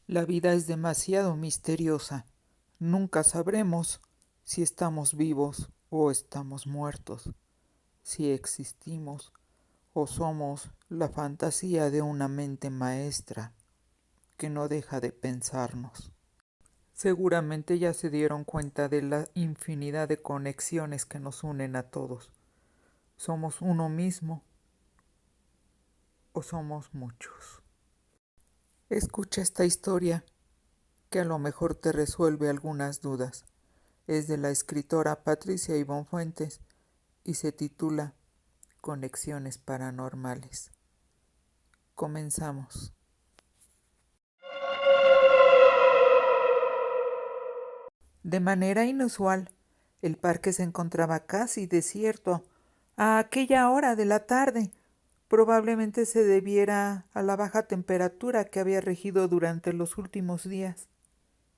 La vida es demasiado misteriosa. Nunca sabremos si estamos vivos o estamos muertos, si existimos o somos la fantasía de una mente maestra que no deja de pensarnos. Seguramente ya se dieron cuenta de la infinidad de conexiones que nos unen a todos. ¿Somos uno mismo o somos muchos? Escucha esta historia que a lo mejor te resuelve algunas dudas. Es de la escritora Patricia Ivonne Fuentes y se titula Conexiones Paranormales. Comenzamos. De manera inusual, el parque se encontraba casi desierto a aquella hora de la tarde. Probablemente se debiera a la baja temperatura que había regido durante los últimos días.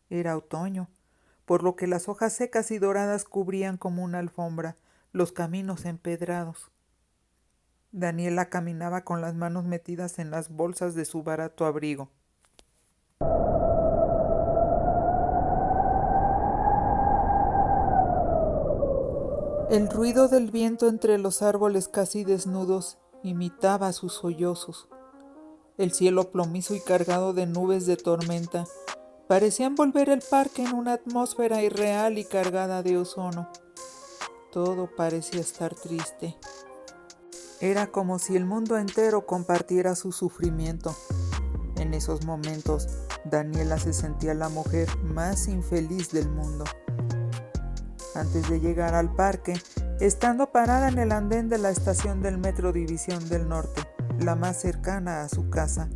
Era otoño, por lo que las hojas secas y doradas cubrían como una alfombra los caminos empedrados. Daniela caminaba con las manos metidas en las bolsas de su barato abrigo. El ruido del viento entre los árboles casi desnudos imitaba sus sollozos. El cielo plomizo y cargado de nubes de tormenta parecía envolver el parque en una atmósfera irreal y cargada de ozono. Todo parecía estar triste. Era como si el mundo entero compartiera su sufrimiento. En esos momentos, Daniela se sentía la mujer más infeliz del mundo. Antes de llegar al parque, estando parada en el andén de la estación del Metro División del Norte, la más cercana a su casa,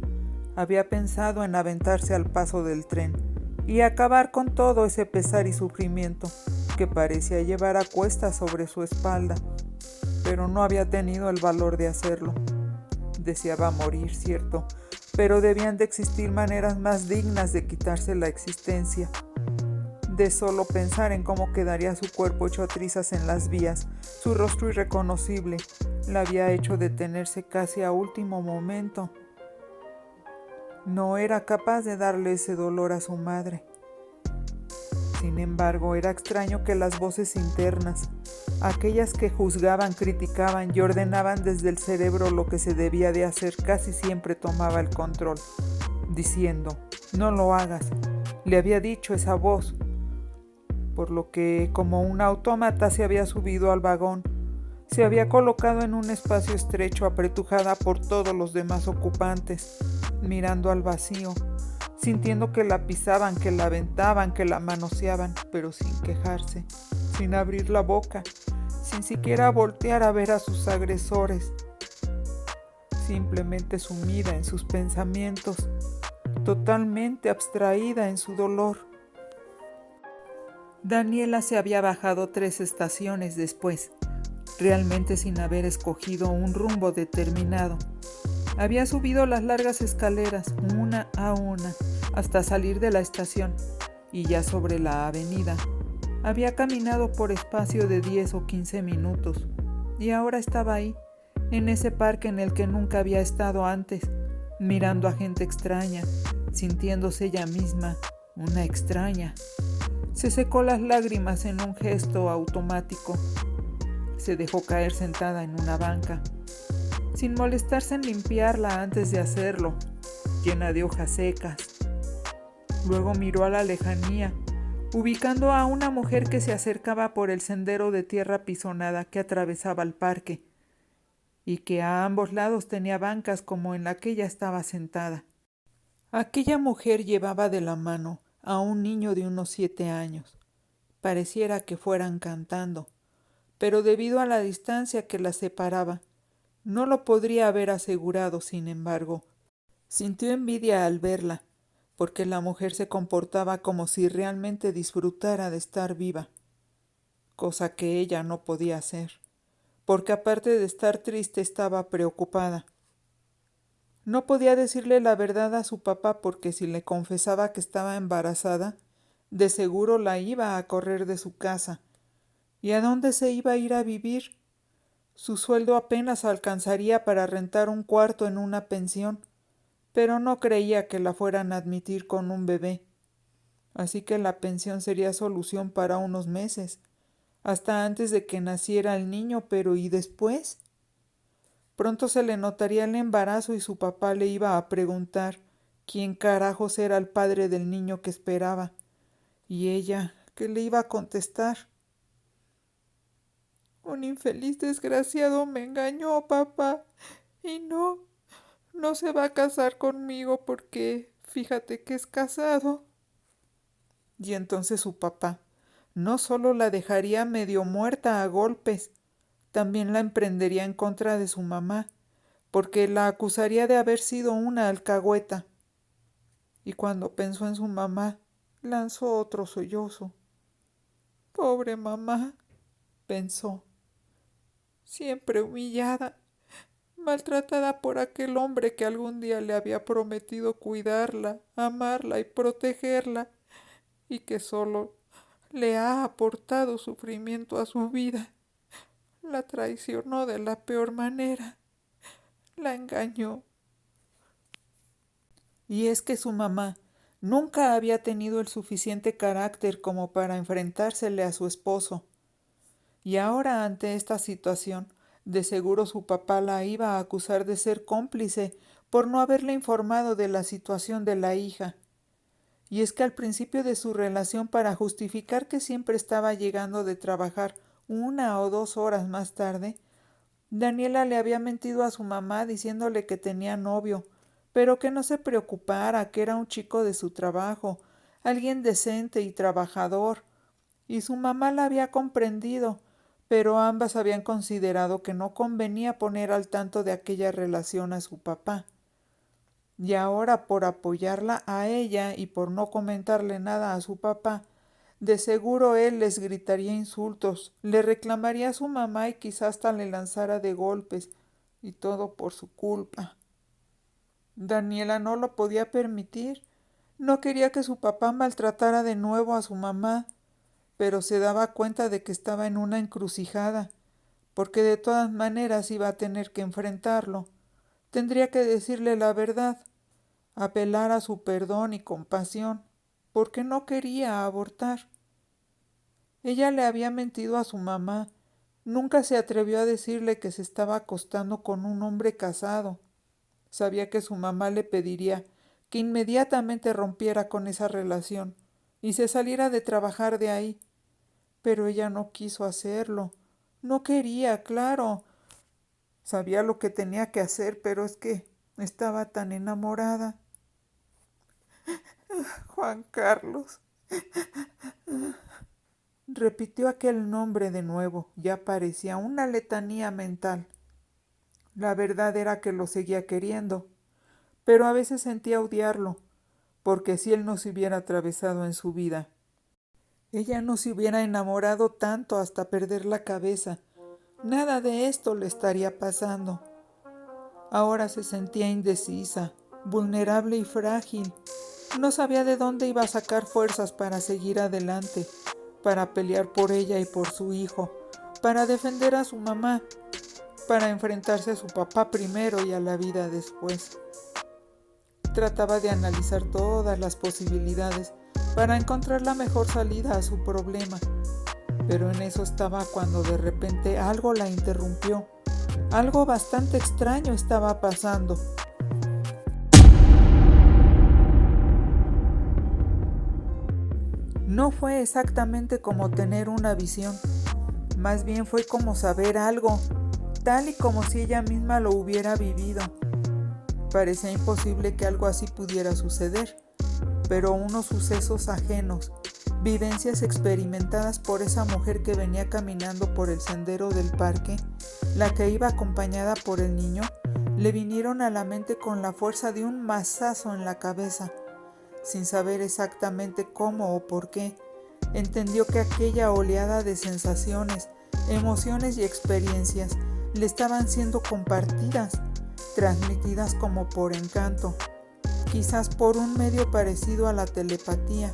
había pensado en aventarse al paso del tren y acabar con todo ese pesar y sufrimiento que parecía llevar a cuestas sobre su espalda, pero no había tenido el valor de hacerlo. Deseaba morir, cierto, pero debían de existir maneras más dignas de quitarse la existencia. De solo pensar en cómo quedaría su cuerpo hecho trizas en las vías, su rostro irreconocible, la había hecho detenerse casi a último momento. No era capaz de darle ese dolor a su madre. Sin embargo, era extraño que las voces internas, aquellas que juzgaban, criticaban y ordenaban desde el cerebro lo que se debía de hacer, casi siempre tomaba el control, diciendo, no lo hagas, le había dicho esa voz, por lo que, como un autómata, se había subido al vagón. Se había colocado en un espacio estrecho, apretujada por todos los demás ocupantes, mirando al vacío, sintiendo que la pisaban, que la aventaban, que la manoseaban, pero sin quejarse, sin abrir la boca, sin siquiera voltear a ver a sus agresores, simplemente sumida en sus pensamientos, totalmente abstraída en su dolor. Daniela se había bajado 3 estaciones después, realmente sin haber escogido un rumbo determinado. Había subido las largas escaleras, una a una, hasta salir de la estación, y ya sobre la avenida. Había caminado por espacio de 10 o 15 minutos, y ahora estaba ahí, en ese parque en el que nunca había estado antes, mirando a gente extraña, sintiéndose ella misma una extraña. Se secó las lágrimas en un gesto automático. Se dejó caer sentada en una banca, sin molestarse en limpiarla antes de hacerlo, llena de hojas secas. Luego miró a la lejanía, ubicando a una mujer que se acercaba por el sendero de tierra pisonada que atravesaba el parque, y que a ambos lados tenía bancas como en la que ella estaba sentada. Aquella mujer llevaba de la mano a un niño de unos 7 años. Pareciera que fueran cantando, pero debido a la distancia que las separaba, no lo podría haber asegurado. Sin embargo, sintió envidia al verla, porque la mujer se comportaba como si realmente disfrutara de estar viva, cosa que ella no podía hacer, porque aparte de estar triste estaba preocupada. No podía decirle la verdad a su papá porque si le confesaba que estaba embarazada, de seguro la iba a correr de su casa. ¿Y a dónde se iba a ir a vivir? Su sueldo apenas alcanzaría para rentar un cuarto en una pensión, pero no creía que la fueran a admitir con un bebé. Así que la pensión sería solución para unos meses, hasta antes de que naciera el niño, pero ¿y después? Pronto se le notaría el embarazo y su papá le iba a preguntar quién carajos era el padre del niño que esperaba. Y ella, ¿qué le iba a contestar? Un infeliz desgraciado me engañó, papá, y no se va a casar conmigo porque fíjate que es casado. Y entonces su papá no solo la dejaría medio muerta a golpes, también la emprendería en contra de su mamá, porque la acusaría de haber sido una alcahueta. Y cuando pensó en su mamá, lanzó otro sollozo. Pobre mamá, pensó, siempre humillada, maltratada por aquel hombre que algún día le había prometido cuidarla, amarla y protegerla, y que solo le ha aportado sufrimiento a su vida. La traicionó de la peor manera, la engañó. Y es que su mamá nunca había tenido el suficiente carácter como para enfrentársele a su esposo. Y ahora, ante esta situación, de seguro su papá la iba a acusar de ser cómplice por no haberle informado de la situación de la hija. Y es que al principio de su relación, para justificar que siempre estaba llegando de trabajar 1 o 2 horas más tarde, Daniela le había mentido a su mamá diciéndole que tenía novio, pero que no se preocupara, que era un chico de su trabajo, alguien decente y trabajador. Y su mamá la había comprendido, pero ambas habían considerado que no convenía poner al tanto de aquella relación a su papá. Y ahora, por apoyarla a ella y por no comentarle nada a su papá, de seguro él les gritaría insultos, le reclamaría a su mamá y quizás hasta le lanzara de golpes, y todo por su culpa. Daniela no lo podía permitir, no quería que su papá maltratara de nuevo a su mamá, pero se daba cuenta de que estaba en una encrucijada, porque de todas maneras iba a tener que enfrentarlo. Tendría que decirle la verdad, apelar a su perdón y compasión, porque no quería abortar. Ella le había mentido a su mamá, nunca se atrevió a decirle que se estaba acostando con un hombre casado. Sabía que su mamá le pediría que inmediatamente rompiera con esa relación y se saliera de trabajar de ahí. Pero ella no quiso hacerlo. No quería, claro. Sabía lo que tenía que hacer, pero es que estaba tan enamorada. Juan Carlos. Repitió aquel nombre de nuevo. Ya parecía una letanía mental. La verdad era que lo seguía queriendo, pero a veces sentía odiarlo, porque si él no se hubiera atravesado en su vida, ella no se hubiera enamorado tanto hasta perder la cabeza. Nada de esto le estaría pasando. Ahora se sentía indecisa, vulnerable y frágil. No sabía de dónde iba a sacar fuerzas para seguir adelante, para pelear por ella y por su hijo, para defender a su mamá, para enfrentarse a su papá primero y a la vida después. Trataba de analizar todas las posibilidades para encontrar la mejor salida a su problema, pero en eso estaba cuando de repente algo la interrumpió. Algo bastante extraño estaba pasando. No fue exactamente como tener una visión, más bien fue como saber algo, tal y como si ella misma lo hubiera vivido. Parecía imposible que algo así pudiera suceder, pero unos sucesos ajenos, vivencias experimentadas por esa mujer que venía caminando por el sendero del parque, la que iba acompañada por el niño, le vinieron a la mente con la fuerza de un mazazo en la cabeza. Sin saber exactamente cómo o por qué, entendió que aquella oleada de sensaciones, emociones y experiencias le estaban siendo compartidas, transmitidas como por encanto, quizás por un medio parecido a la telepatía.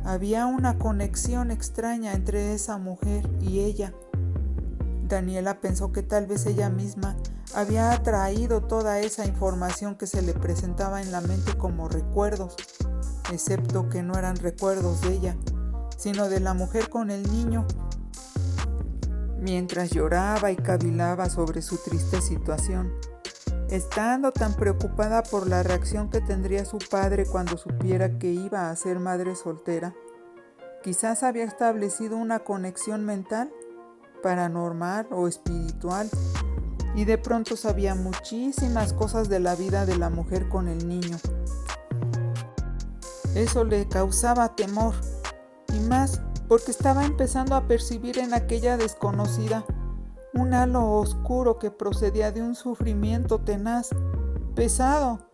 Había una conexión extraña entre esa mujer y ella. Daniela pensó que tal vez ella misma había atraído toda esa información que se le presentaba en la mente como recuerdos, excepto que no eran recuerdos de ella, sino de la mujer con el niño. Mientras lloraba y cavilaba sobre su triste situación, estando tan preocupada por la reacción que tendría su padre cuando supiera que iba a ser madre soltera, quizás había establecido una conexión mental, paranormal o espiritual, y de pronto sabía muchísimas cosas de la vida de la mujer con el niño. Eso le causaba temor, y más porque estaba empezando a percibir en aquella desconocida un halo oscuro que procedía de un sufrimiento tenaz, pesado,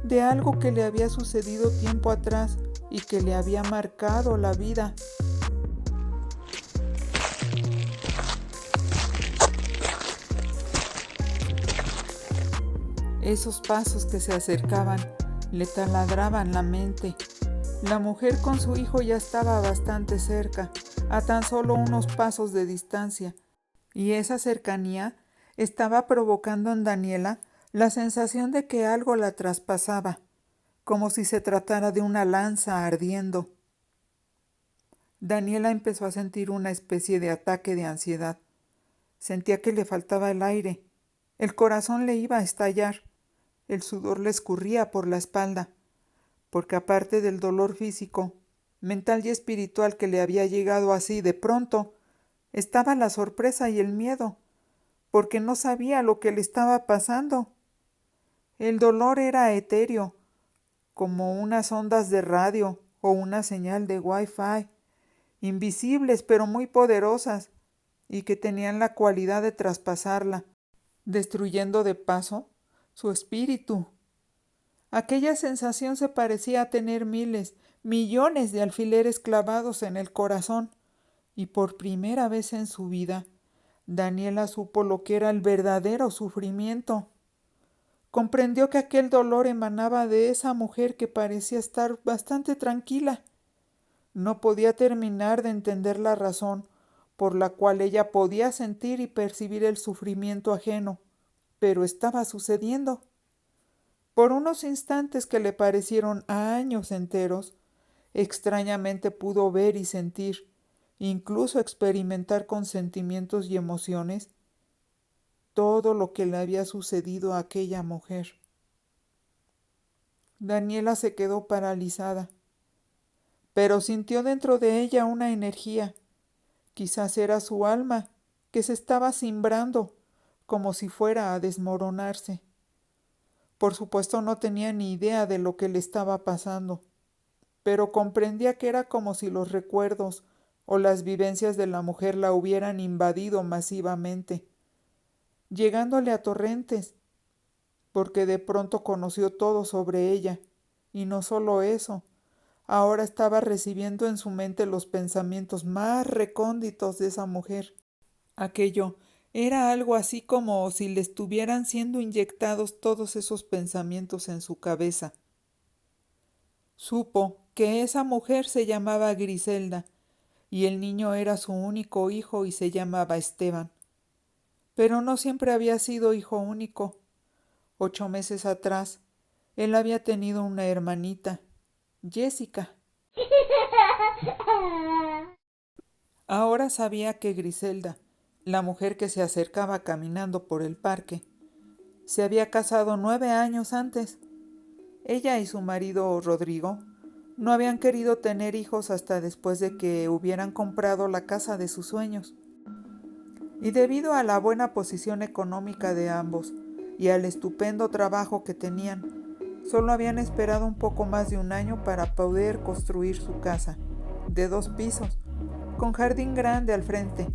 de algo que le había sucedido tiempo atrás y que le había marcado la vida. Esos pasos que se acercaban le taladraban la mente. La mujer con su hijo ya estaba bastante cerca, a tan solo unos pasos de distancia, y esa cercanía estaba provocando en Daniela la sensación de que algo la traspasaba, como si se tratara de una lanza ardiendo. Daniela empezó a sentir una especie de ataque de ansiedad. Sentía que le faltaba el aire, el corazón le iba a estallar, el sudor le escurría por la espalda, porque aparte del dolor físico, mental y espiritual que le había llegado así de pronto, estaba la sorpresa y el miedo, porque no sabía lo que le estaba pasando. El dolor era etéreo, como unas ondas de radio o una señal de Wi-Fi, invisibles pero muy poderosas, y que tenían la cualidad de traspasarla, destruyendo de paso su espíritu. Aquella sensación se parecía a tener miles, millones de alfileres clavados en el corazón, y por primera vez en su vida, Daniela supo lo que era el verdadero sufrimiento. Comprendió que aquel dolor emanaba de esa mujer que parecía estar bastante tranquila. No podía terminar de entender la razón por la cual ella podía sentir y percibir el sufrimiento ajeno, pero estaba sucediendo. Por unos instantes que le parecieron años enteros, extrañamente pudo ver y sentir, incluso experimentar con sentimientos y emociones, todo lo que le había sucedido a aquella mujer. Daniela se quedó paralizada, pero sintió dentro de ella una energía. Quizás era su alma, que se estaba cimbrando, como si fuera a desmoronarse. Por supuesto no tenía ni idea de lo que le estaba pasando, pero comprendía que era como si los recuerdos o las vivencias de la mujer la hubieran invadido masivamente, llegándole a torrentes, porque de pronto conoció todo sobre ella, y no solo eso, ahora estaba recibiendo en su mente los pensamientos más recónditos de esa mujer. Aquello era algo así como si le estuvieran siendo inyectados todos esos pensamientos en su cabeza. Supo que esa mujer se llamaba Griselda, y el niño era su único hijo y se llamaba Esteban. Pero no siempre había sido hijo único. 8 meses atrás, él había tenido una hermanita, Jessica. Ahora sabía que Griselda, la mujer que se acercaba caminando por el parque, se había casado 9 años antes. Ella y su marido Rodrigo no habían querido tener hijos hasta después de que hubieran comprado la casa de sus sueños. Y debido a la buena posición económica de ambos y al estupendo trabajo que tenían, solo habían esperado un poco más de un año para poder construir su casa, de 2 pisos, con jardín grande al frente,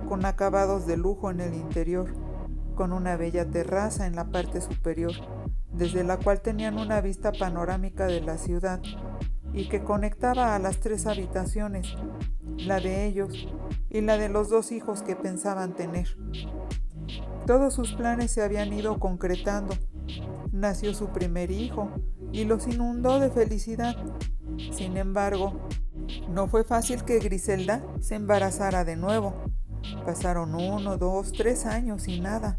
con acabados de lujo en el interior, con una bella terraza en la parte superior, desde la cual tenían una vista panorámica de la ciudad y que conectaba a las 3 habitaciones, la de ellos y la de los 2 hijos que pensaban tener. Todos sus planes se habían ido concretando. Nació su primer hijo y los inundó de felicidad. Sin embargo, no fue fácil que Griselda se embarazara de nuevo. Pasaron 1, 2, 3 años y nada.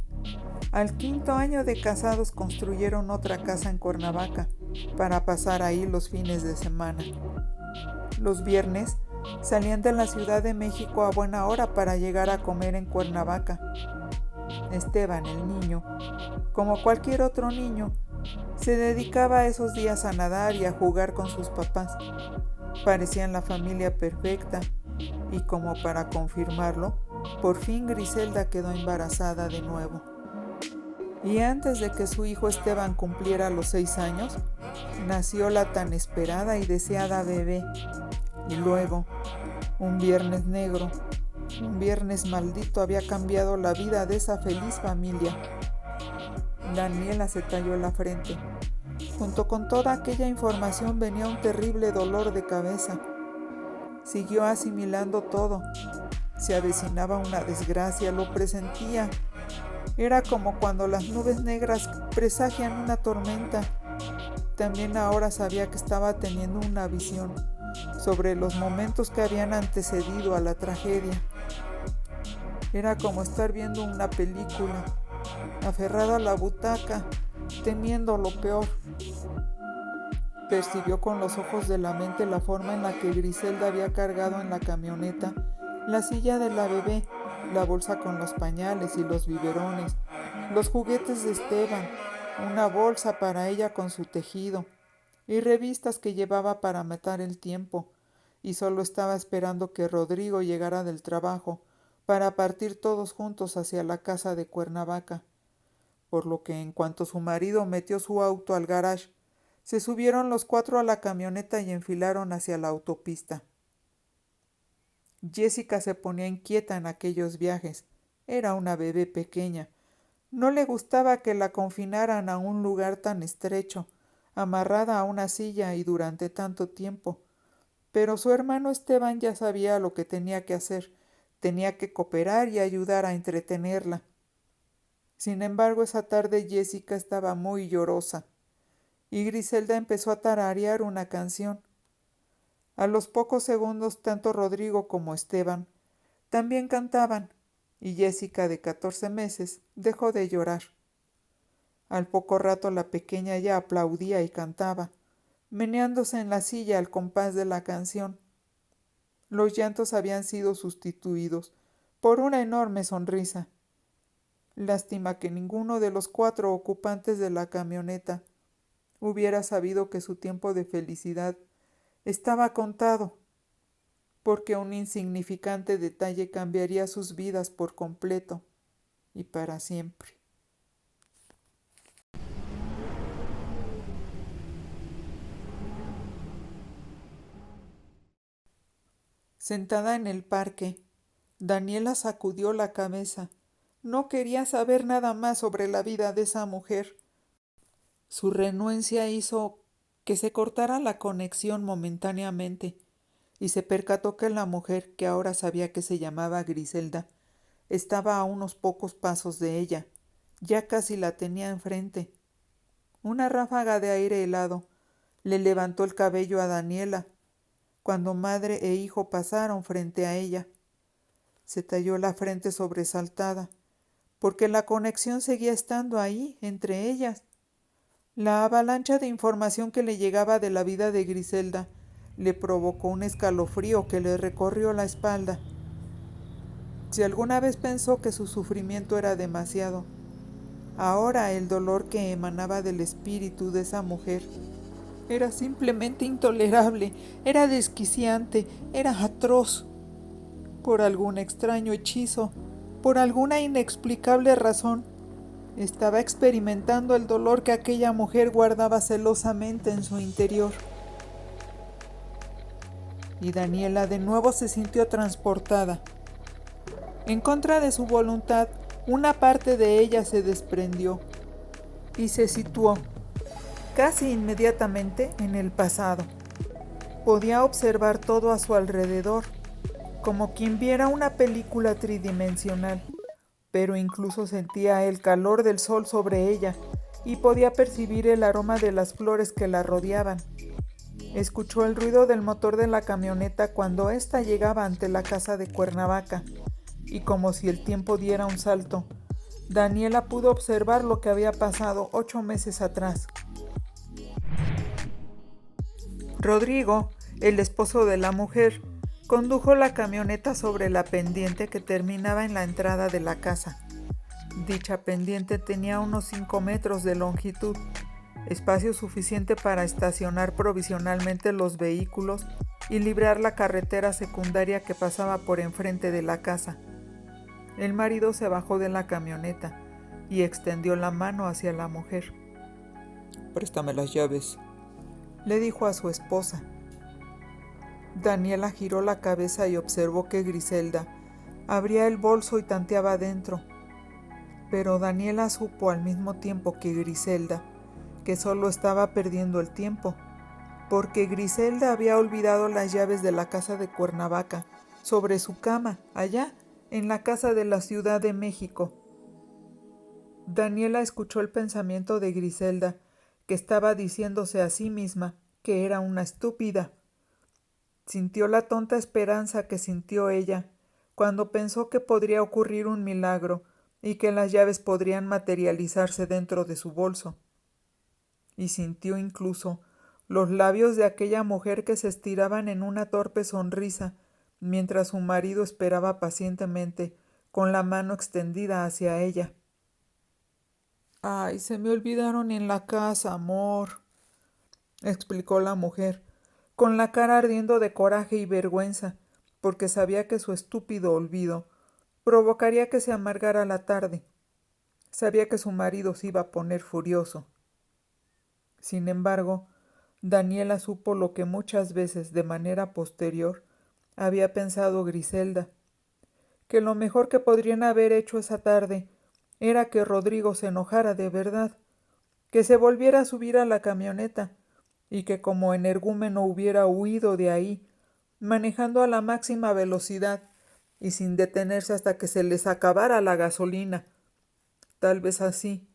Al 5.º año de casados construyeron otra casa en Cuernavaca para pasar ahí los fines de semana. Los viernes salían de la Ciudad de México a buena hora para llegar a comer en Cuernavaca. Esteban, el niño, como cualquier otro niño, se dedicaba esos días a nadar y a jugar con sus papás. Parecían la familia perfecta y, como para confirmarlo, por fin Griselda quedó embarazada de nuevo. Y antes de que su hijo Esteban cumpliera los 6 años, nació la tan esperada y deseada bebé. Y luego, un viernes negro, un viernes maldito había cambiado la vida de esa feliz familia. Daniela se talló la frente. Junto con toda aquella información venía un terrible dolor de cabeza. Siguió asimilando todo. Se avecinaba una desgracia, lo presentía. Era como cuando las nubes negras presagian una tormenta. También ahora sabía que estaba teniendo una visión sobre los momentos que habían antecedido a la tragedia. Era como estar viendo una película, aferrado a la butaca, temiendo lo peor. Percibió con los ojos de la mente la forma en la que Griselda había cargado en la camioneta la silla de la bebé, la bolsa con los pañales y los biberones, los juguetes de Esteban, una bolsa para ella con su tejido y revistas que llevaba para matar el tiempo, y solo estaba esperando que Rodrigo llegara del trabajo para partir todos juntos hacia la casa de Cuernavaca. Por lo que en cuanto su marido metió su auto al garage, se subieron los 4 a la camioneta y enfilaron hacia la autopista. Jessica se ponía inquieta en aquellos viajes. Era una bebé pequeña. No le gustaba que la confinaran a un lugar tan estrecho, amarrada a una silla y durante tanto tiempo. Pero su hermano Esteban ya sabía lo que tenía que hacer. Tenía que cooperar y ayudar a entretenerla. Sin embargo, esa tarde Jessica estaba muy llorosa, y Griselda empezó a tararear una canción. A los pocos segundos, tanto Rodrigo como Esteban también cantaban, y Jessica, de 14 meses, dejó de llorar. Al poco rato la pequeña ya aplaudía y cantaba, meneándose en la silla al compás de la canción. Los llantos habían sido sustituidos por una enorme sonrisa. Lástima que ninguno de los 4 ocupantes de la camioneta hubiera sabido que su tiempo de felicidad estaba contado, porque un insignificante detalle cambiaría sus vidas por completo y para siempre. Sentada en el parque, Daniela sacudió la cabeza. No quería saber nada más sobre la vida de esa mujer. Su renuencia hizo que se cortara la conexión momentáneamente, y se percató que la mujer, que ahora sabía que se llamaba Griselda, estaba a unos pocos pasos de ella. Ya casi la tenía enfrente. Una ráfaga de aire helado le levantó el cabello a Daniela cuando madre e hijo pasaron frente a ella. Se talló la frente sobresaltada, porque la conexión seguía estando ahí, entre ellas. La avalancha de información que le llegaba de la vida de Griselda le provocó un escalofrío que le recorrió la espalda. Si alguna vez pensó que su sufrimiento era demasiado, ahora el dolor que emanaba del espíritu de esa mujer era simplemente intolerable, era desquiciante, era atroz. Por algún extraño hechizo, por alguna inexplicable razón, estaba experimentando el dolor que aquella mujer guardaba celosamente en su interior. Y Daniela de nuevo se sintió transportada. En contra de su voluntad, una parte de ella se desprendió y se situó, casi inmediatamente, en el pasado. Podía observar todo a su alrededor, como quien viera una película tridimensional, pero incluso sentía el calor del sol sobre ella y podía percibir el aroma de las flores que la rodeaban. Escuchó el ruido del motor de la camioneta cuando ésta llegaba ante la casa de Cuernavaca, y como si el tiempo diera un salto, Daniela pudo observar lo que había pasado 8 meses atrás. Rodrigo, el esposo de la mujer, condujo la camioneta sobre la pendiente que terminaba en la entrada de la casa. Dicha pendiente tenía unos 5 metros de longitud, espacio suficiente para estacionar provisionalmente los vehículos y librar la carretera secundaria que pasaba por enfrente de la casa. El marido se bajó de la camioneta y extendió la mano hacia la mujer. «Préstame las llaves», le dijo a su esposa. Daniela giró la cabeza y observó que Griselda abría el bolso y tanteaba adentro. Pero Daniela supo al mismo tiempo que Griselda que solo estaba perdiendo el tiempo, porque Griselda había olvidado las llaves de la casa de Cuernavaca sobre su cama, allá en la casa de la Ciudad de México. Daniela escuchó el pensamiento de Griselda, que estaba diciéndose a sí misma que era una estúpida. Sintió la tonta esperanza que sintió ella cuando pensó que podría ocurrir un milagro y que las llaves podrían materializarse dentro de su bolso. Y sintió incluso los labios de aquella mujer que se estiraban en una torpe sonrisa mientras su marido esperaba pacientemente con la mano extendida hacia ella. «Ay, se me olvidaron en la casa, amor», explicó la mujer, con la cara ardiendo de coraje y vergüenza, porque sabía que su estúpido olvido provocaría que se amargara la tarde. Sabía que su marido se iba a poner furioso. Sin embargo, Daniela supo lo que muchas veces, de manera posterior, había pensado Griselda, que lo mejor que podrían haber hecho esa tarde era que Rodrigo se enojara de verdad, que se volviera a subir a la camioneta y que como energúmeno hubiera huido de ahí, manejando a la máxima velocidad y sin detenerse hasta que se les acabara la gasolina. Tal vez así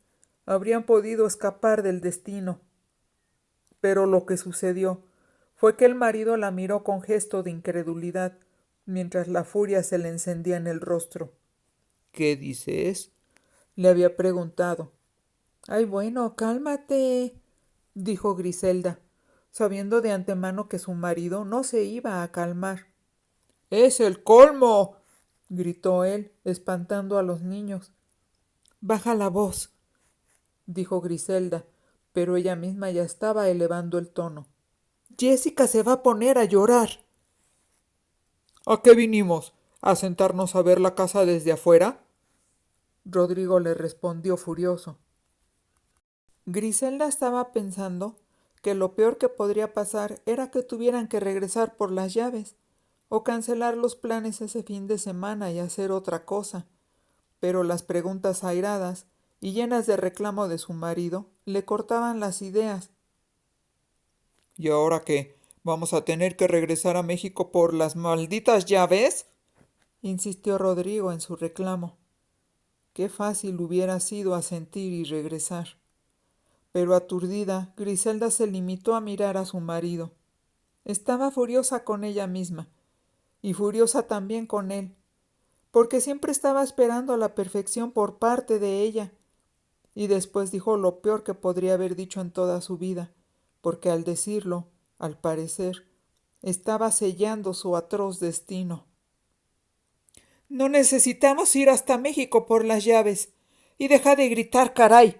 habrían podido escapar del destino. Pero lo que sucedió fue que el marido la miró con gesto de incredulidad, mientras la furia se le encendía en el rostro. «¿Qué dices?», le había preguntado. «Ay, bueno, cálmate», dijo Griselda, sabiendo de antemano que su marido no se iba a calmar. «¡Es el colmo!», gritó él, espantando a los niños. «Baja la voz», dijo Griselda, pero ella misma ya estaba elevando el tono. «Jessica se va a poner a llorar». «¿A qué vinimos? ¿A sentarnos a ver la casa desde afuera?», Rodrigo le respondió furioso. Griselda estaba pensando que lo peor que podría pasar era que tuvieran que regresar por las llaves o cancelar los planes ese fin de semana y hacer otra cosa, pero las preguntas airadas y llenas de reclamo de su marido le cortaban las ideas. «¿Y ahora qué? ¿Vamos a tener que regresar a México por las malditas llaves?», insistió Rodrigo en su reclamo. Qué fácil hubiera sido asentir y regresar. Pero aturdida, Griselda se limitó a mirar a su marido. Estaba furiosa con ella misma, y furiosa también con él, porque siempre estaba esperando la perfección por parte de ella, y después dijo lo peor que podría haber dicho en toda su vida, porque al decirlo, al parecer, estaba sellando su atroz destino. «No necesitamos ir hasta México por las llaves. Y deja de gritar, caray.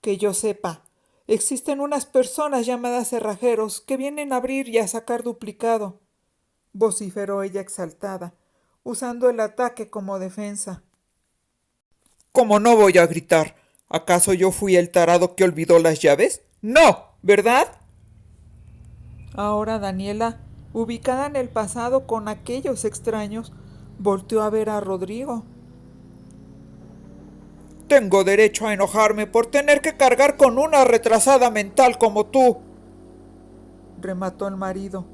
Que yo sepa, existen unas personas llamadas cerrajeros que vienen a abrir y a sacar duplicado», vociferó ella exaltada, usando el ataque como defensa. «¿Cómo no voy a gritar? ¿Acaso yo fui el tarado que olvidó las llaves? No, ¿verdad?». Ahora Daniela, ubicada en el pasado con aquellos extraños, volteó a ver a Rodrigo. «Tengo derecho a enojarme por tener que cargar con una retrasada mental como tú», remató el marido.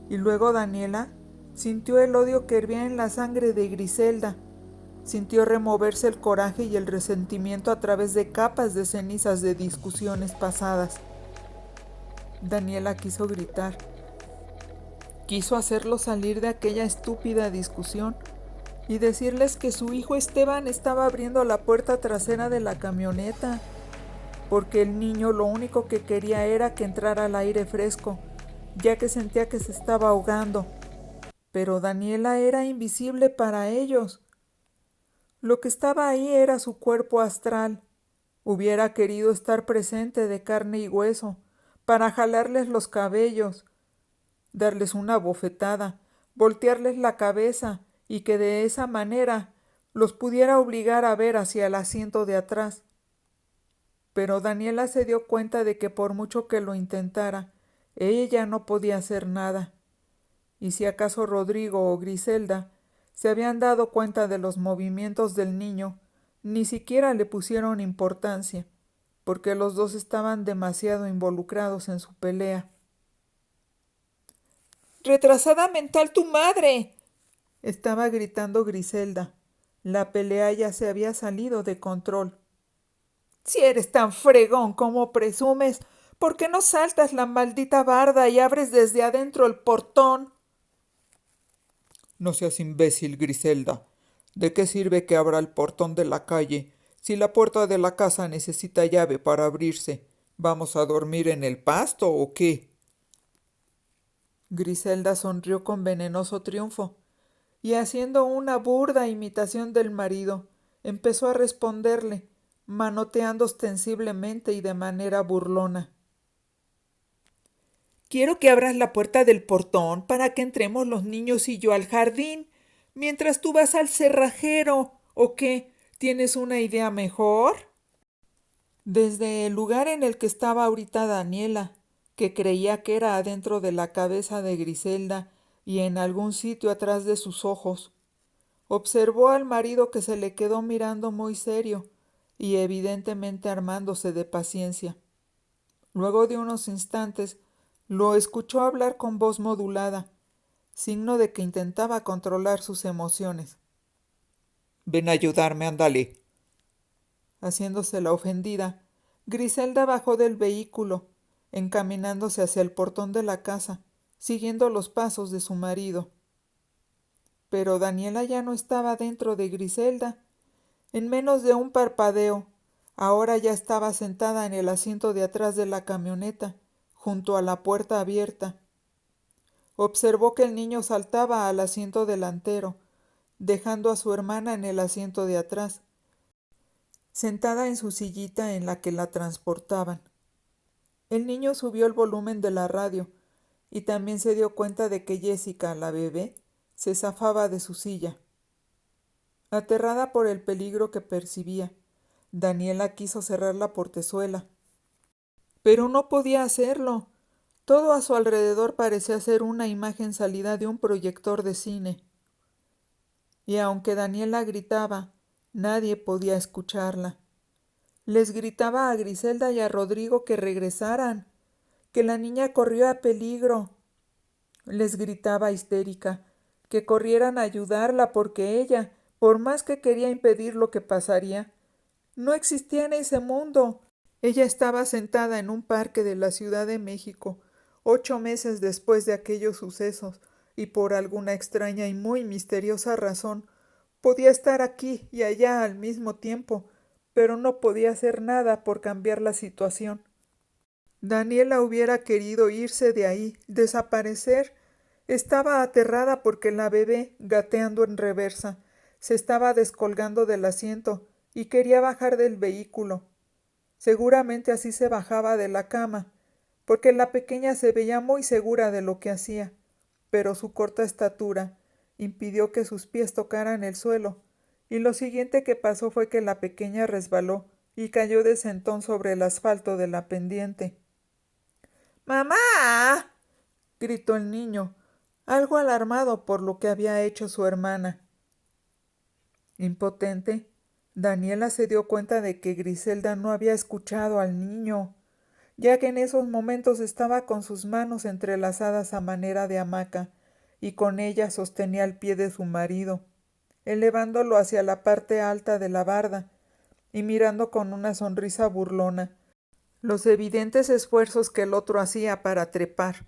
Y luego Daniela sintió el odio que hervía en la sangre de Griselda. Sintió removerse el coraje y el resentimiento a través de capas de cenizas de discusiones pasadas. Daniela quiso gritar. Quiso hacerlo salir de aquella estúpida discusión, y decirles que su hijo Esteban estaba abriendo la puerta trasera de la camioneta, porque el niño lo único que quería era que entrara al aire fresco, ya que sentía que se estaba ahogando. Pero Daniela era invisible para ellos. Lo que estaba ahí era su cuerpo astral. Hubiera querido estar presente de carne y hueso, para jalarles los cabellos, darles una bofetada, voltearles la cabeza y que de esa manera los pudiera obligar a ver hacia el asiento de atrás. Pero Daniela se dio cuenta de que por mucho que lo intentara, ella no podía hacer nada. Y si acaso Rodrigo o Griselda se habían dado cuenta de los movimientos del niño, ni siquiera le pusieron importancia, porque los dos estaban demasiado involucrados en su pelea. ¡Retrasada mental tu madre!, estaba gritando Griselda. La pelea ya se había salido de control. Si eres tan fregón como presumes, ¿por qué no saltas la maldita barda y abres desde adentro el portón? No seas imbécil, Griselda. ¿De qué sirve que abra el portón de la calle si la puerta de la casa necesita llave para abrirse? ¿Vamos a dormir en el pasto o qué? Griselda sonrió con venenoso triunfo, y haciendo una burda imitación del marido, empezó a responderle, manoteando ostensiblemente y de manera burlona. Quiero que abras la puerta del portón para que entremos los niños y yo al jardín, mientras tú vas al cerrajero. ¿O qué? ¿Tienes una idea mejor? Desde el lugar en el que estaba ahorita Daniela, que creía que era adentro de la cabeza de Griselda y en algún sitio atrás de sus ojos, observó al marido que se le quedó mirando muy serio y evidentemente armándose de paciencia. Luego de unos instantes, lo escuchó hablar con voz modulada, signo de que intentaba controlar sus emociones. Ven a ayudarme, ándale. Haciéndose la ofendida, Griselda bajó del vehículo, encaminándose hacia el portón de la casa, siguiendo los pasos de su marido. Pero Daniela ya no estaba dentro de Griselda. En menos de un parpadeo, ahora ya estaba sentada en el asiento de atrás de la camioneta, junto a la puerta abierta. Observó que el niño saltaba al asiento delantero, dejando a su hermana en el asiento de atrás, sentada en su sillita en la que la transportaban. El niño subió el volumen de la radio y también se dio cuenta de que Jessica, la bebé, se zafaba de su silla. Aterrada por el peligro que percibía, Daniela quiso cerrar la portezuela, pero no podía hacerlo. Todo a su alrededor parecía ser una imagen salida de un proyector de cine. Y aunque Daniela gritaba, nadie podía escucharla. Les gritaba a Griselda y a Rodrigo que regresaran, que la niña corrió a peligro. Les gritaba histérica, que corrieran a ayudarla porque ella, por más que quería impedir lo que pasaría, no existía en ese mundo. Ella estaba sentada en un parque de la Ciudad de México, 8 meses después de aquellos sucesos, y por alguna extraña y muy misteriosa razón, podía estar aquí y allá al mismo tiempo, pero no podía hacer nada por cambiar la situación. Daniela hubiera querido irse de ahí, desaparecer. Estaba aterrada porque la bebé, gateando en reversa, se estaba descolgando del asiento y quería bajar del vehículo. Seguramente así se bajaba de la cama, porque la pequeña se veía muy segura de lo que hacía, pero su corta estatura impidió que sus pies tocaran el suelo, y lo siguiente que pasó fue que la pequeña resbaló y cayó de sentón sobre el asfalto de la pendiente. ¡Mamá! Gritó el niño, algo alarmado por lo que había hecho su hermana. Impotente, Daniela se dio cuenta de que Griselda no había escuchado al niño, ya que en esos momentos estaba con sus manos entrelazadas a manera de hamaca y con ellas sostenía el pie de su marido, elevándolo hacia la parte alta de la barda y mirando con una sonrisa burlona los evidentes esfuerzos que el otro hacía para trepar.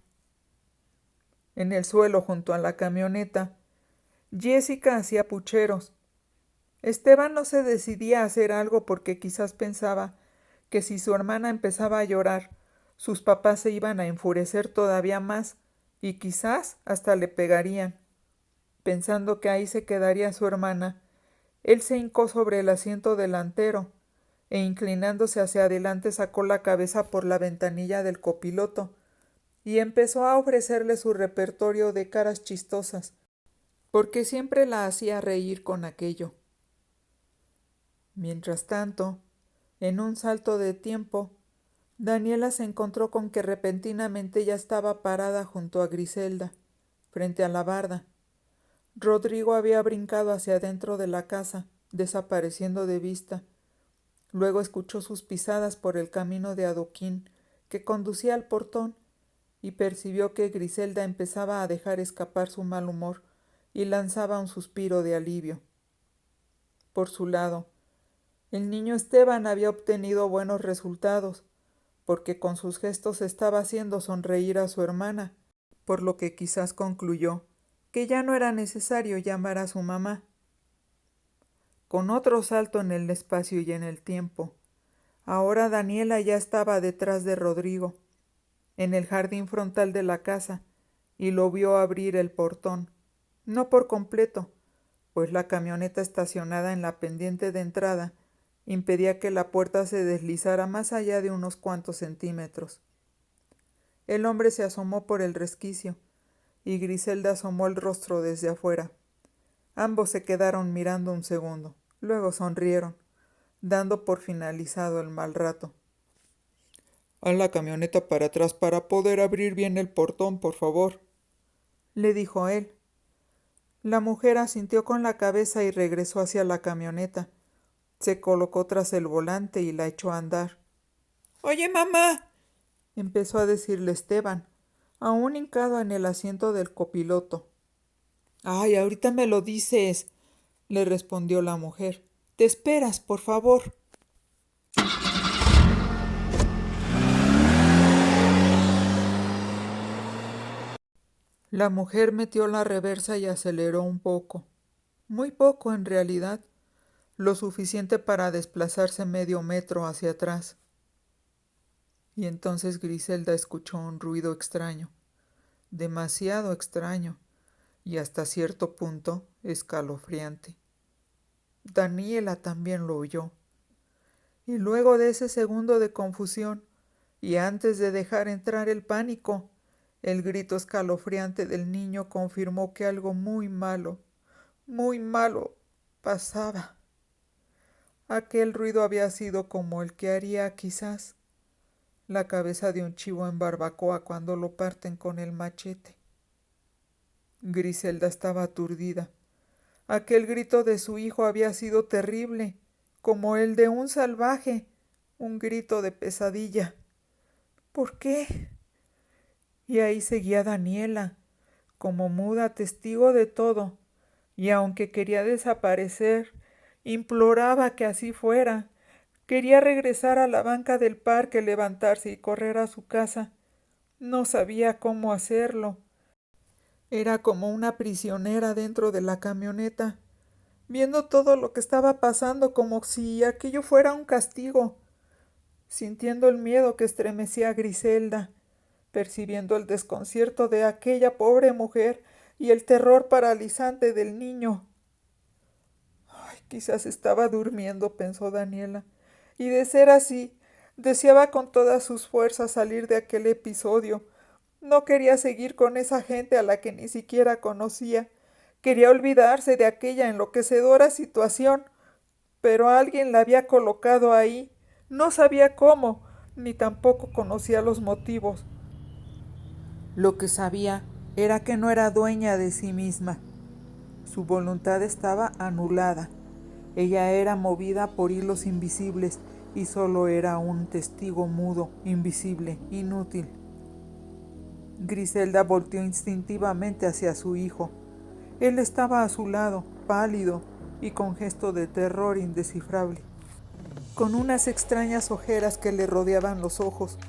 En el suelo junto a la camioneta, Jessica hacía pucheros. Esteban no se decidía a hacer algo porque quizás pensaba que si su hermana empezaba a llorar, sus papás se iban a enfurecer todavía más y quizás hasta le pegarían. Pensando que ahí se quedaría su hermana, él se hincó sobre el asiento delantero e inclinándose hacia adelante sacó la cabeza por la ventanilla del copiloto y empezó a ofrecerle su repertorio de caras chistosas, porque siempre la hacía reír con aquello. Mientras tanto, en un salto de tiempo, Daniela se encontró con que repentinamente ya estaba parada junto a Griselda, frente a la barda. Rodrigo había brincado hacia adentro de la casa, desapareciendo de vista. Luego escuchó sus pisadas por el camino de adoquín que conducía al portón y percibió que Griselda empezaba a dejar escapar su mal humor y lanzaba un suspiro de alivio. Por su lado, el niño Esteban había obtenido buenos resultados, porque con sus gestos estaba haciendo sonreír a su hermana, por lo que quizás concluyó que ya no era necesario llamar a su mamá. Con otro salto en el espacio y en el tiempo, ahora Daniela ya estaba detrás de Rodrigo, en el jardín frontal de la casa, y lo vio abrir el portón, no por completo, pues la camioneta estacionada en la pendiente de entrada impedía que la puerta se deslizara más allá de unos cuantos centímetros. El hombre se asomó por el resquicio, y Griselda asomó el rostro desde afuera. Ambos se quedaron mirando un segundo, luego sonrieron, dando por finalizado el mal rato. Haz la camioneta para atrás para poder abrir bien el portón, por favor, le dijo él. La mujer asintió con la cabeza y regresó hacia la camioneta. Se colocó tras el volante y la echó a andar. «Oye, mamá», empezó a decirle Esteban, aún hincado en el asiento del copiloto. «Ay, ahorita me lo dices», le respondió la mujer. «Te esperas, por favor». La mujer metió la reversa y aceleró un poco. Muy poco, en realidad. Lo suficiente para desplazarse medio metro hacia atrás. Y entonces Griselda escuchó un ruido extraño, demasiado extraño, y hasta cierto punto escalofriante. Daniela también lo oyó. Y luego de ese segundo de confusión, y antes de dejar entrar el pánico, el grito escalofriante del niño confirmó que algo muy malo pasaba. Aquel ruido había sido como el que haría, quizás, la cabeza de un chivo en barbacoa cuando lo parten con el machete. Griselda estaba aturdida. Aquel grito de su hijo había sido terrible, como el de un salvaje, un grito de pesadilla. ¿Por qué? Y ahí seguía Daniela, como muda, testigo de todo, y aunque quería desaparecer, imploraba que así fuera. Quería regresar a la banca del parque, levantarse y correr a su casa. No sabía cómo hacerlo. Era como una prisionera dentro de la camioneta, viendo todo lo que estaba pasando como si aquello fuera un castigo, sintiendo el miedo que estremecía a Griselda, percibiendo el desconcierto de aquella pobre mujer y el terror paralizante del niño. Ay, quizás estaba durmiendo, pensó Daniela, y de ser así, deseaba con todas sus fuerzas salir de aquel episodio. No quería seguir con esa gente a la que ni siquiera conocía. Quería olvidarse de aquella enloquecedora situación, pero alguien la había colocado ahí. No sabía cómo, ni tampoco conocía los motivos. Lo que sabía era que no era dueña de sí misma. Su voluntad estaba anulada. Ella era movida por hilos invisibles y solo era un testigo mudo, invisible, inútil. Griselda volteó instintivamente hacia su hijo. Él estaba a su lado, pálido y con gesto de terror indescifrable, con unas extrañas ojeras que le rodeaban los ojos,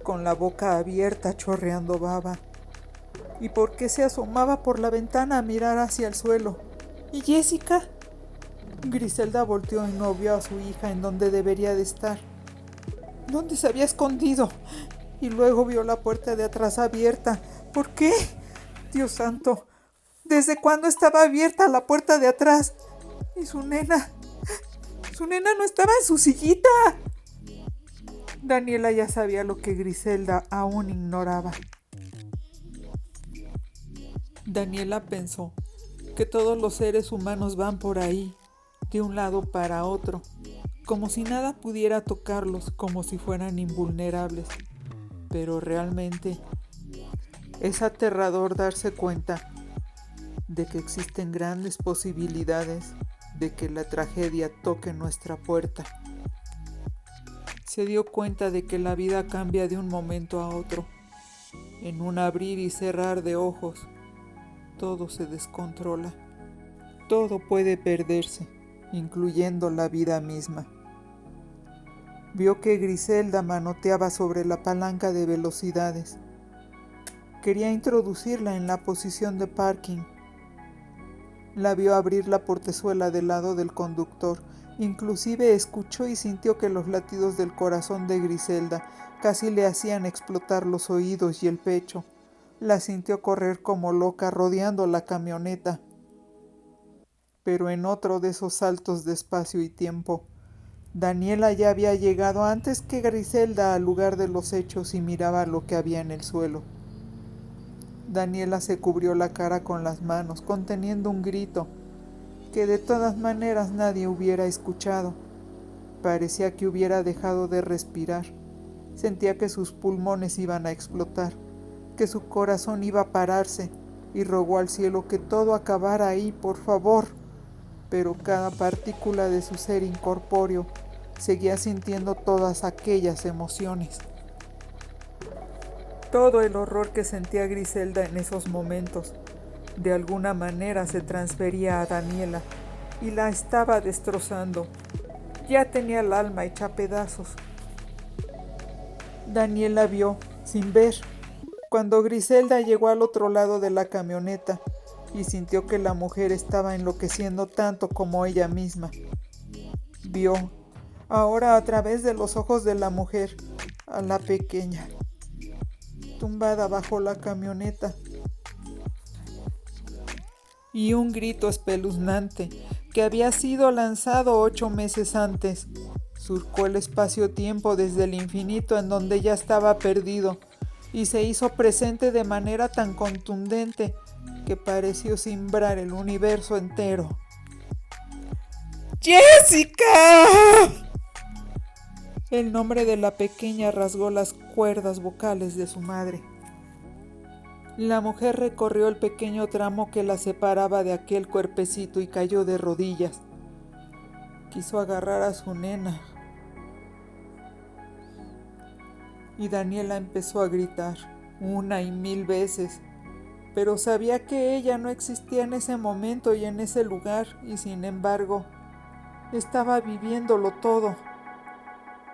con la boca abierta chorreando baba. ¿Y por qué se asomaba por la ventana a mirar hacia el suelo? ¿Y Jessica? Griselda volteó y no vio a su hija en donde debería de estar. ¿Dónde se había escondido? Y luego vio la puerta de atrás abierta. ¿Por qué? Dios santo, ¿desde cuándo estaba abierta la puerta de atrás? Y su nena no estaba en su sillita. Daniela ya sabía lo que Griselda aún ignoraba. Daniela pensó que todos los seres humanos van por ahí, de un lado para otro, como si nada pudiera tocarlos, como si fueran invulnerables. Pero realmente es aterrador darse cuenta de que existen grandes posibilidades de que la tragedia toque nuestra puerta. Se dio cuenta de que la vida cambia de un momento a otro. En un abrir y cerrar de ojos, todo se descontrola. Todo puede perderse, incluyendo la vida misma. Vio que Griselda manoteaba sobre la palanca de velocidades. Quería introducirla en la posición de parking. La vio abrir la portezuela del lado del conductor. Inclusive escuchó y sintió que los latidos del corazón de Griselda casi le hacían explotar los oídos y el pecho. La sintió correr como loca rodeando la camioneta. Pero en otro de esos saltos de espacio y tiempo, Daniela ya había llegado antes que Griselda al lugar de los hechos y miraba lo que había en el suelo. Daniela se cubrió la cara con las manos, conteniendo un grito que de todas maneras nadie hubiera escuchado. Parecía que hubiera dejado de respirar. Sentía que sus pulmones iban a explotar, que su corazón iba a pararse, y rogó al cielo que todo acabara ahí, por favor. Pero cada partícula de su ser incorpóreo seguía sintiendo todas aquellas emociones. Todo el horror que sentía Griselda en esos momentos, de alguna manera se transfería a Daniela y la estaba destrozando. Ya tenía el alma hecha pedazos. Daniela vio, sin ver, cuando Griselda llegó al otro lado de la camioneta y sintió que la mujer estaba enloqueciendo tanto como ella misma. Vio, ahora a través de los ojos de la mujer, a la pequeña, tumbada bajo la camioneta. Y un grito espeluznante que había sido lanzado 8 meses antes surcó el espacio-tiempo desde el infinito en donde ya estaba perdido y se hizo presente de manera tan contundente que pareció cimbrar el universo entero. ¡Jessica! El nombre de la pequeña rasgó las cuerdas vocales de su madre. La mujer recorrió el pequeño tramo que la separaba de aquel cuerpecito y cayó de rodillas. Quiso agarrar a su nena. Y Daniela empezó a gritar, 1 y 1000 veces. Pero sabía que ella no existía en ese momento y en ese lugar, y sin embargo, estaba viviéndolo todo.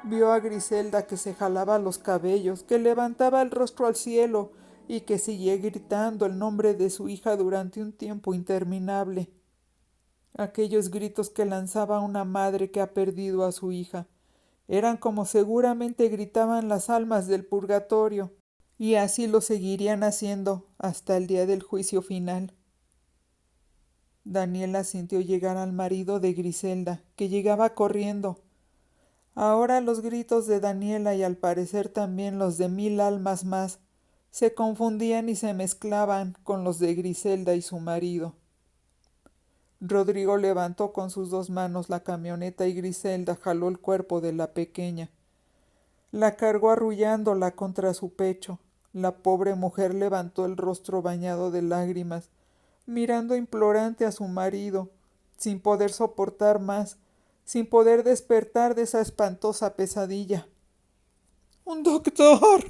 Vio a Griselda que se jalaba los cabellos, que levantaba el rostro al cielo y que seguía gritando el nombre de su hija durante un tiempo interminable. Aquellos gritos que lanzaba una madre que ha perdido a su hija eran como seguramente gritaban las almas del purgatorio, y así lo seguirían haciendo hasta el día del juicio final. Daniela sintió llegar al marido de Griselda, que llegaba corriendo. Ahora los gritos de Daniela y al parecer también los de 1000 almas más se confundían y se mezclaban con los de Griselda y su marido. Rodrigo levantó con sus 2 manos la camioneta y Griselda jaló el cuerpo de la pequeña. La cargó arrullándola contra su pecho. La pobre mujer levantó el rostro bañado de lágrimas, mirando implorante a su marido, sin poder soportar más, sin poder despertar de esa espantosa pesadilla. ¡Un doctor!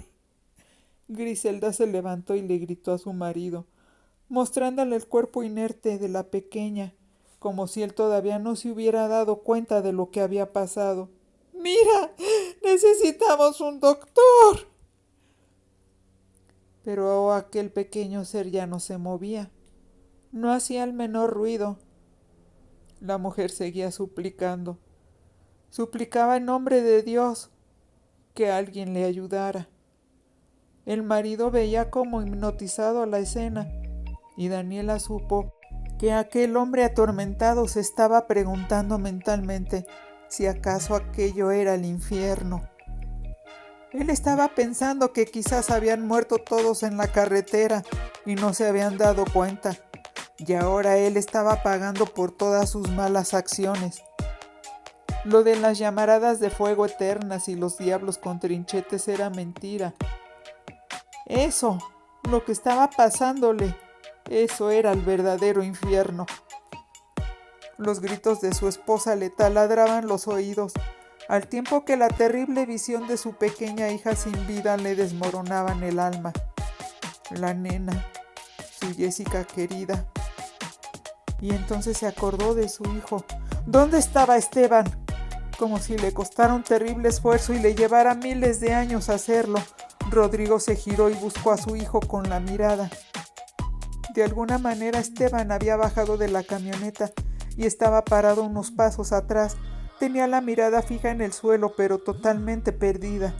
Griselda se levantó y le gritó a su marido, mostrándole el cuerpo inerte de la pequeña, como si él todavía no se hubiera dado cuenta de lo que había pasado. ¡Mira! ¡Necesitamos un doctor! Pero aquel pequeño ser ya no se movía. No hacía el menor ruido. La mujer seguía suplicando. Suplicaba en nombre de Dios que alguien le ayudara. El marido veía como hipnotizado la escena y Daniela supo que aquel hombre atormentado se estaba preguntando mentalmente si acaso aquello era el infierno. Él estaba pensando que quizás habían muerto todos en la carretera y no se habían dado cuenta, y ahora él estaba pagando por todas sus malas acciones. Lo de las llamaradas de fuego eternas y los diablos con trinchetes era mentira. Eso, lo que estaba pasándole, eso era el verdadero infierno. Los gritos de su esposa le taladraban los oídos, al tiempo que la terrible visión de su pequeña hija sin vida le desmoronaban el alma. La nena, su Jessica querida. Y entonces se acordó de su hijo. ¿Dónde estaba Esteban? Como si le costara un terrible esfuerzo y le llevara miles de años hacerlo. Rodrigo se giró y buscó a su hijo con la mirada. De alguna manera Esteban había bajado de la camioneta y estaba parado unos pasos atrás. Tenía la mirada fija en el suelo, pero totalmente perdida.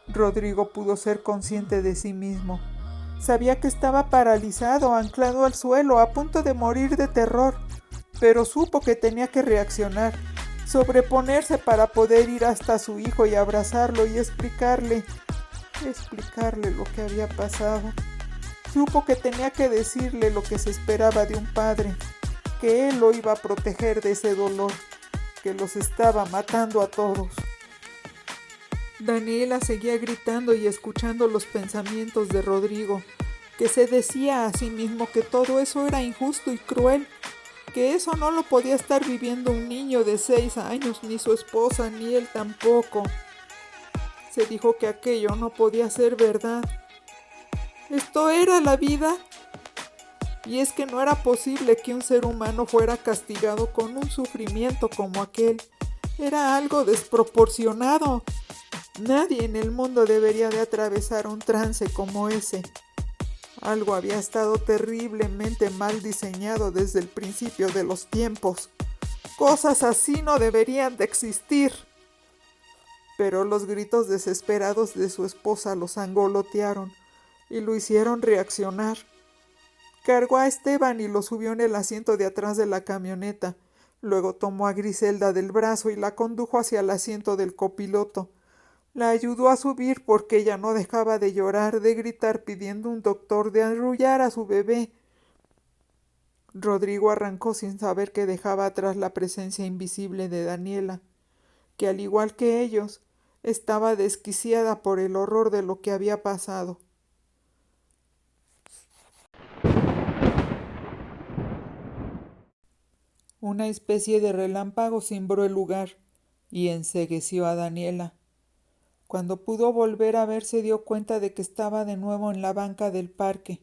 Rodrigo pudo ser consciente de sí mismo. Sabía que estaba paralizado, anclado al suelo, a punto de morir de terror, pero supo que tenía que reaccionar, sobreponerse para poder ir hasta su hijo y abrazarlo y explicarle lo que había pasado. Supo que tenía que decirle lo que se esperaba de un padre, que él lo iba a proteger de ese dolor que los estaba matando a todos. Daniela seguía gritando y escuchando los pensamientos de Rodrigo, que se decía a sí mismo que todo eso era injusto y cruel, que eso no lo podía estar viviendo un niño de 6 años, ni su esposa, ni él tampoco. Se dijo que aquello no podía ser verdad. ¿Esto era la vida? Y es que no era posible que un ser humano fuera castigado con un sufrimiento como aquel. Era algo desproporcionado. Nadie en el mundo debería de atravesar un trance como ese. Algo había estado terriblemente mal diseñado desde el principio de los tiempos. Cosas así no deberían de existir. Pero los gritos desesperados de su esposa los angolotearon y lo hicieron reaccionar. Cargó a Esteban y lo subió en el asiento de atrás de la camioneta. Luego tomó a Griselda del brazo y la condujo hacia el asiento del copiloto. La ayudó a subir porque ella no dejaba de llorar, de gritar pidiendo un doctor, de arrullar a su bebé. Rodrigo arrancó sin saber que dejaba atrás la presencia invisible de Daniela, que al igual que ellos, estaba desquiciada por el horror de lo que había pasado. Una especie de relámpago cimbró el lugar y encegueció a Daniela. Cuando pudo volver a ver, se dio cuenta de que estaba de nuevo en la banca del parque.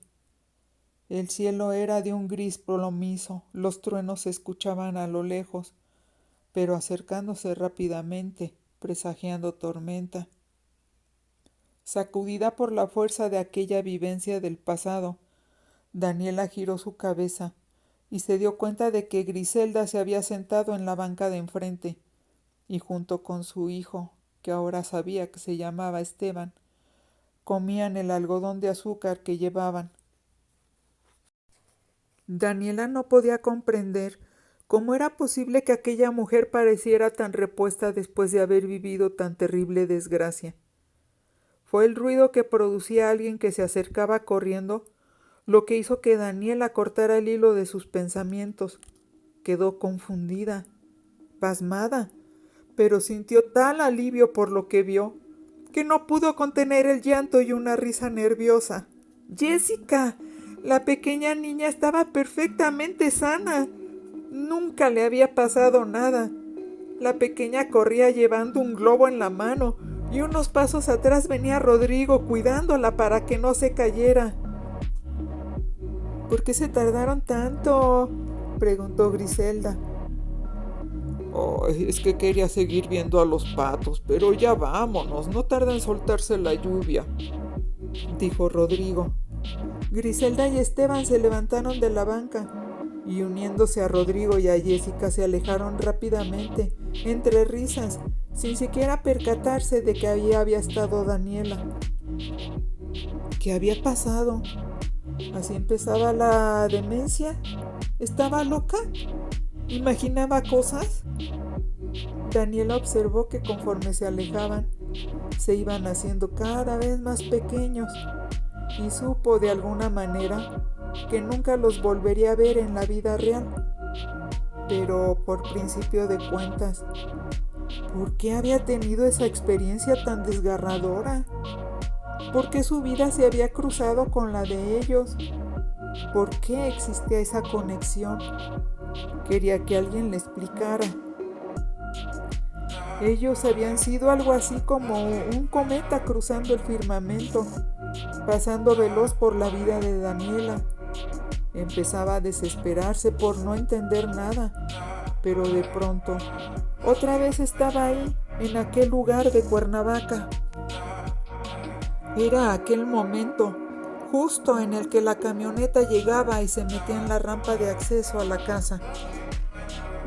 El cielo era de un gris plomizo, los truenos se escuchaban a lo lejos, pero acercándose rápidamente, presagiando tormenta. Sacudida por la fuerza de aquella vivencia del pasado, Daniela giró su cabeza y se dio cuenta de que Griselda se había sentado en la banca de enfrente, y junto con su hijo, que ahora sabía que se llamaba Esteban, comían el algodón de azúcar que llevaban. Daniela no podía comprender cómo era posible que aquella mujer pareciera tan repuesta después de haber vivido tan terrible desgracia. Fue el ruido que producía alguien que se acercaba corriendo lo que hizo que Daniela cortara el hilo de sus pensamientos. Quedó confundida, pasmada, pero sintió tal alivio por lo que vio, que no pudo contener el llanto y una risa nerviosa. ¡Jessica! La pequeña niña estaba perfectamente sana. Nunca le había pasado nada. La pequeña corría llevando un globo en la mano, y unos pasos atrás venía Rodrigo cuidándola para que no se cayera. ¿Por qué se tardaron tanto?, preguntó Griselda. Oh, es que quería seguir viendo a los patos, pero ya vámonos, no tarda en soltarse la lluvia, dijo Rodrigo. Griselda y Esteban se levantaron de la banca. y uniéndose a Rodrigo y a Jessica se alejaron rápidamente, entre risas, sin siquiera percatarse de que ahí había estado Daniela. ¿Qué había pasado? ¿Así empezaba la demencia? ¿Estaba loca? ¿Imaginaba cosas? Daniela observó que conforme se alejaban, se iban haciendo cada vez más pequeños y supo de alguna manera que nunca los volvería a ver en la vida real. Pero por principio de cuentas, ¿por qué había tenido esa experiencia tan desgarradora? ¿Por qué su vida se había cruzado con la de ellos? ¿Por qué existía esa conexión? Quería que alguien le explicara. Ellos habían sido algo así como un cometa cruzando el firmamento, pasando veloz por la vida de Daniela. Empezaba a desesperarse por no entender nada, pero de pronto, otra vez estaba ahí, en aquel lugar de Cuernavaca. Era aquel momento, justo en el que la camioneta llegaba y se metía en la rampa de acceso a la casa.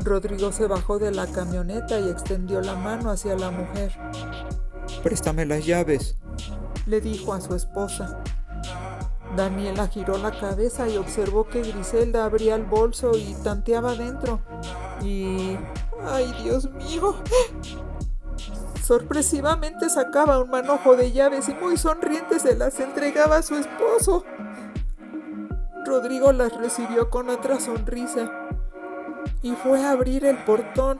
Rodrigo se bajó de la camioneta y extendió la mano hacia la mujer. Préstame las llaves, Le dijo a su esposa. Daniela giró la cabeza y observó que Griselda abría el bolso y tanteaba dentro. Y... ¡ay, Dios mío! Sorpresivamente sacaba un manojo de llaves y muy sonriente se las entregaba a su esposo. Rodrigo las recibió con otra sonrisa y fue a abrir el portón.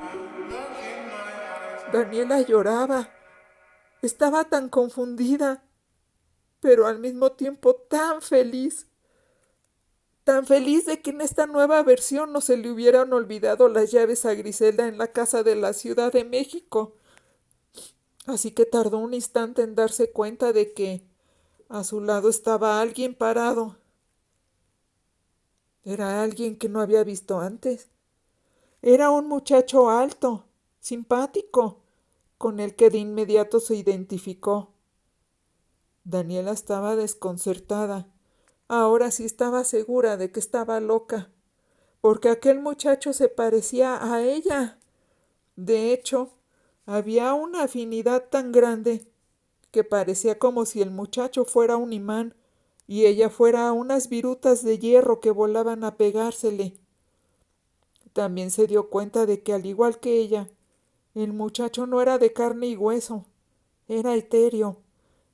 Daniela lloraba. Estaba tan confundida, pero al mismo tiempo tan feliz. Tan feliz de que en esta nueva versión no se le hubieran olvidado las llaves a Griselda en la casa de la Ciudad de México. Así que tardó un instante en darse cuenta de que a su lado estaba alguien parado. Era alguien que no había visto antes. Era un muchacho alto, simpático, con el que de inmediato se identificó. Daniela estaba desconcertada. Ahora sí estaba segura de que estaba loca, porque aquel muchacho se parecía a ella. De hecho, había una afinidad tan grande que parecía como si el muchacho fuera un imán y ella fuera unas virutas de hierro que volaban a pegársele. También se dio cuenta de que, al igual que ella, el muchacho no era de carne y hueso, era etéreo,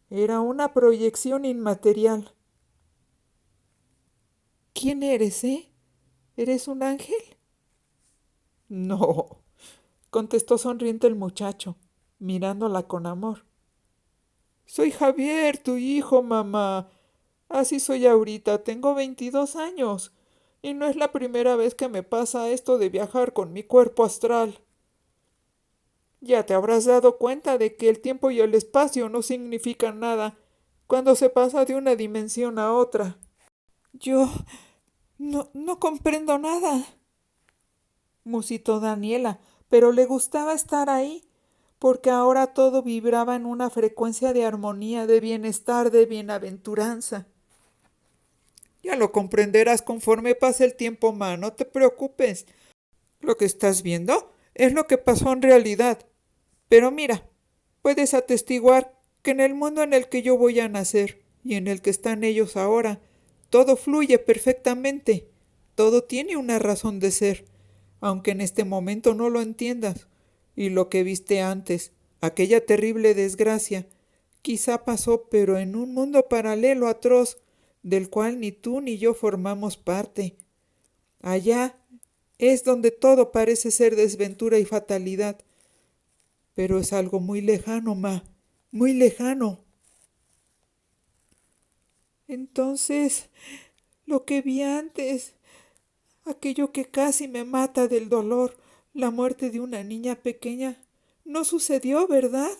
era una proyección inmaterial. ¿Quién eres, ¿Eres un ángel? No, contestó sonriente el muchacho, mirándola con amor. Soy Javier, tu hijo, mamá. Así soy ahorita, tengo 22 años, y no es la primera vez que me pasa esto de viajar con mi cuerpo astral. Ya te habrás dado cuenta de que el tiempo y el espacio no significan nada cuando se pasa de una dimensión a otra. Yo no comprendo nada, musitó Daniela, pero le gustaba estar ahí, porque ahora todo vibraba en una frecuencia de armonía, de bienestar, de bienaventuranza. Ya lo comprenderás conforme pase el tiempo, ma, no te preocupes. Lo que estás viendo es lo que pasó en realidad. Pero mira, puedes atestiguar que en el mundo en el que yo voy a nacer y en el que están ellos ahora, todo fluye perfectamente, todo tiene una razón de ser, aunque en este momento no lo entiendas. Y lo que viste antes, aquella terrible desgracia, quizá pasó, pero en un mundo paralelo atroz, del cual ni tú ni yo formamos parte. Allá es donde todo parece ser desventura y fatalidad, pero es algo muy lejano, ma, muy lejano. Entonces, lo que vi antes, aquello que casi me mata del dolor, la muerte de una niña pequeña, no sucedió, ¿verdad?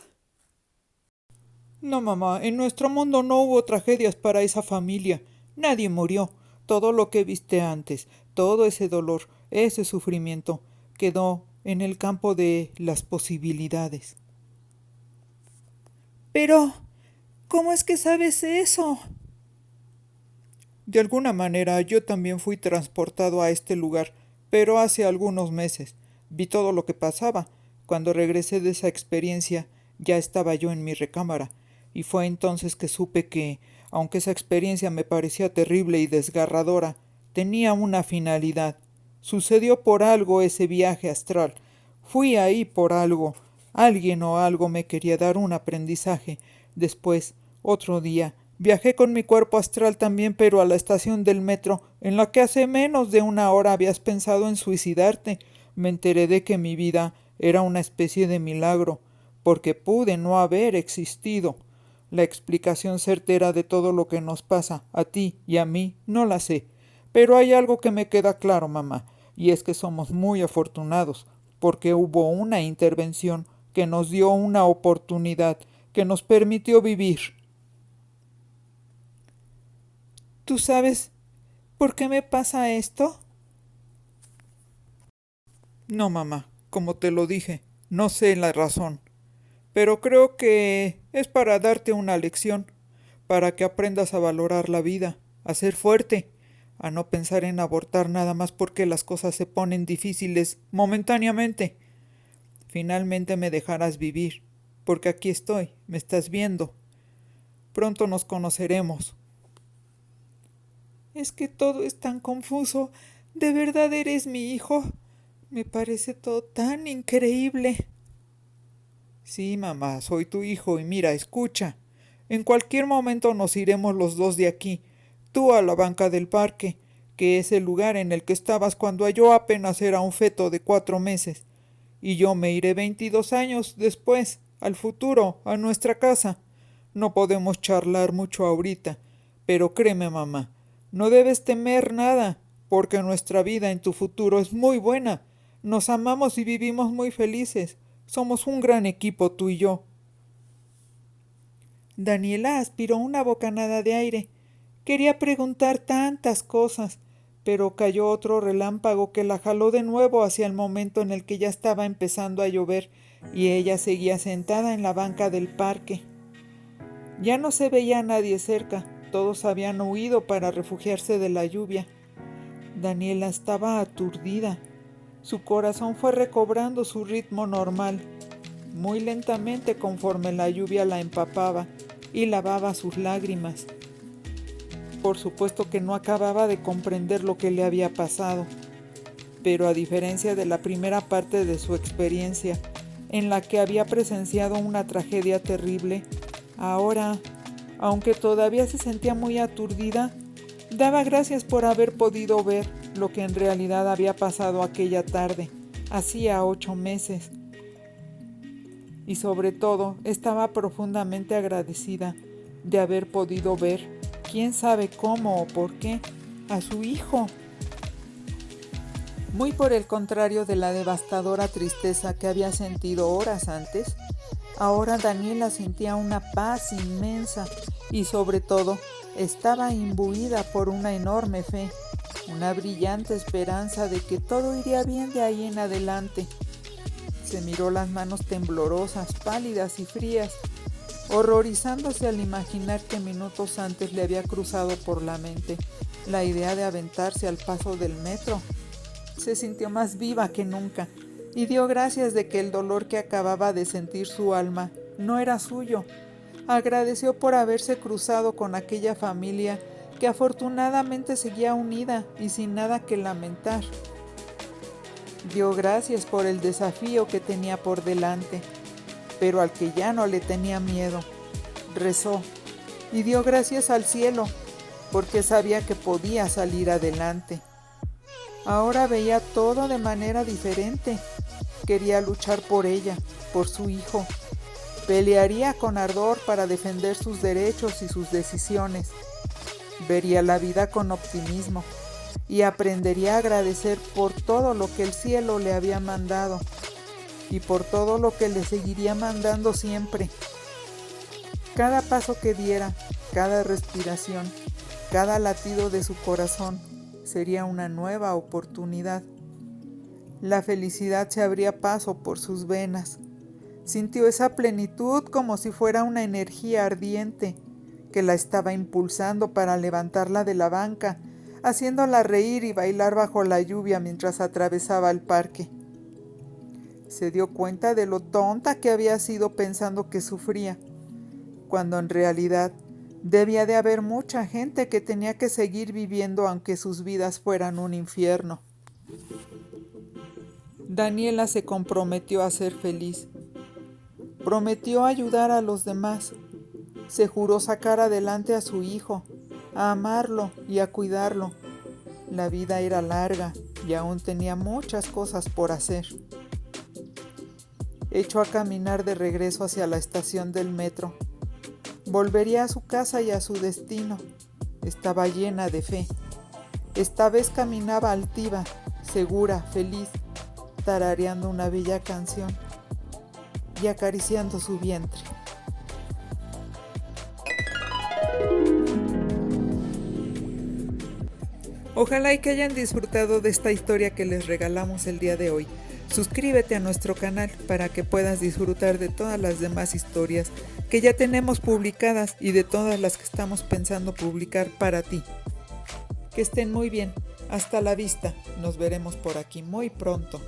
No, mamá, en nuestro mundo no hubo tragedias para esa familia. Nadie murió. Todo lo que viste antes, todo ese dolor, ese sufrimiento, quedó en el campo de las posibilidades. Pero, ¿cómo es que sabes eso? De alguna manera yo también fui transportado a este lugar, pero hace algunos meses. Vi todo lo que pasaba. Cuando regresé de esa experiencia, ya estaba yo en mi recámara, y fue entonces que supe que, aunque esa experiencia me parecía terrible y desgarradora, tenía una finalidad. Sucedió por algo ese viaje astral. Fui ahí por algo. Alguien o algo me quería dar un aprendizaje. Después, otro día, viajé con mi cuerpo astral también, pero a la estación del metro, en la que hace menos de una hora habías pensado en suicidarte. Me enteré de que mi vida era una especie de milagro, porque pude no haber existido. La explicación certera de todo lo que nos pasa, a ti y a mí, no la sé. Pero hay algo que me queda claro, mamá, y es que somos muy afortunados, porque hubo una intervención que nos dio una oportunidad, que nos permitió vivir. ¿Tú sabes por qué me pasa esto? No, mamá, como te lo dije, no sé la razón, pero creo que es para darte una lección, para que aprendas a valorar la vida, a ser fuerte, a no pensar en abortar nada más porque las cosas se ponen difíciles momentáneamente. Finalmente me dejarás vivir, porque aquí estoy, me estás viendo. Pronto nos conoceremos. Es que todo es tan confuso. ¿De verdad eres mi hijo? Me parece todo tan increíble. Sí, mamá, soy tu hijo y mira, escucha. En cualquier momento nos iremos los dos de aquí, tú a la banca del parque, que es el lugar en el que estabas cuando yo apenas era un feto de 4 meses, y yo me iré 22 años después, al futuro, a nuestra casa. No podemos charlar mucho ahorita, pero créeme, mamá, no debes temer nada, porque nuestra vida en tu futuro es muy buena. Nos amamos y vivimos muy felices. Somos un gran equipo, tú y yo. Daniela aspiró una bocanada de aire. Quería preguntar tantas cosas, pero cayó otro relámpago que la jaló de nuevo hacia el momento en el que ya estaba empezando a llover y ella seguía sentada en la banca del parque. Ya no se veía a nadie cerca, todos habían huido para refugiarse de la lluvia. Daniela estaba aturdida. Su corazón fue recobrando su ritmo normal, muy lentamente conforme la lluvia la empapaba y lavaba sus lágrimas. Por supuesto que no acababa de comprender lo que le había pasado, pero a diferencia de la primera parte de su experiencia, en la que había presenciado una tragedia terrible, ahora, aunque todavía se sentía muy aturdida, daba gracias por haber podido ver lo que en realidad había pasado aquella tarde, hacía 8 meses. Y sobre todo, estaba profundamente agradecida de haber podido ver, quién sabe cómo o por qué, a su hijo. Muy por el contrario de la devastadora tristeza que había sentido horas antes, ahora Daniela sentía una paz inmensa y sobre todo estaba imbuida por una enorme fe, una brillante esperanza de que todo iría bien de ahí en adelante. Se miró las manos temblorosas, pálidas y frías, horrorizándose al imaginar que minutos antes le había cruzado por la mente la idea de aventarse al paso del metro. Se sintió más viva que nunca y dio gracias de que el dolor que acababa de sentir su alma no era suyo. Agradeció por haberse cruzado con aquella familia que afortunadamente seguía unida y sin nada que lamentar. Dio gracias por el desafío que tenía por delante, pero al que ya no le tenía miedo. Rezó y dio gracias al cielo, porque sabía que podía salir adelante. Ahora veía todo de manera diferente. Quería luchar por ella, por su hijo. Pelearía con ardor para defender sus derechos y sus decisiones. Vería la vida con optimismo y aprendería a agradecer por todo lo que el cielo le había mandado y por todo lo que le seguiría mandando siempre. Cada paso que diera, cada respiración, cada latido de su corazón sería una nueva oportunidad. La felicidad se abría paso por sus venas. Sintió esa plenitud como si fuera una energía ardiente que la estaba impulsando para levantarla de la banca, haciéndola reír y bailar bajo la lluvia mientras atravesaba el parque. Se dio cuenta de lo tonta que había sido pensando que sufría, cuando en realidad debía de haber mucha gente que tenía que seguir viviendo aunque sus vidas fueran un infierno. Daniela se comprometió a ser feliz. Prometió ayudar a los demás. Se juró sacar adelante a su hijo, a amarlo y a cuidarlo. La vida era larga y aún tenía muchas cosas por hacer. Echó a caminar de regreso hacia la estación del metro. Volvería a su casa y a su destino. Estaba llena de fe. Esta vez caminaba altiva, segura, feliz, tarareando una bella canción y acariciando su vientre. Ojalá y que hayan disfrutado de esta historia que les regalamos el día de hoy. Suscríbete a nuestro canal para que puedas disfrutar de todas las demás historias que ya tenemos publicadas y de todas las que estamos pensando publicar para ti. Que estén muy bien. Hasta la vista. Nos veremos por aquí muy pronto.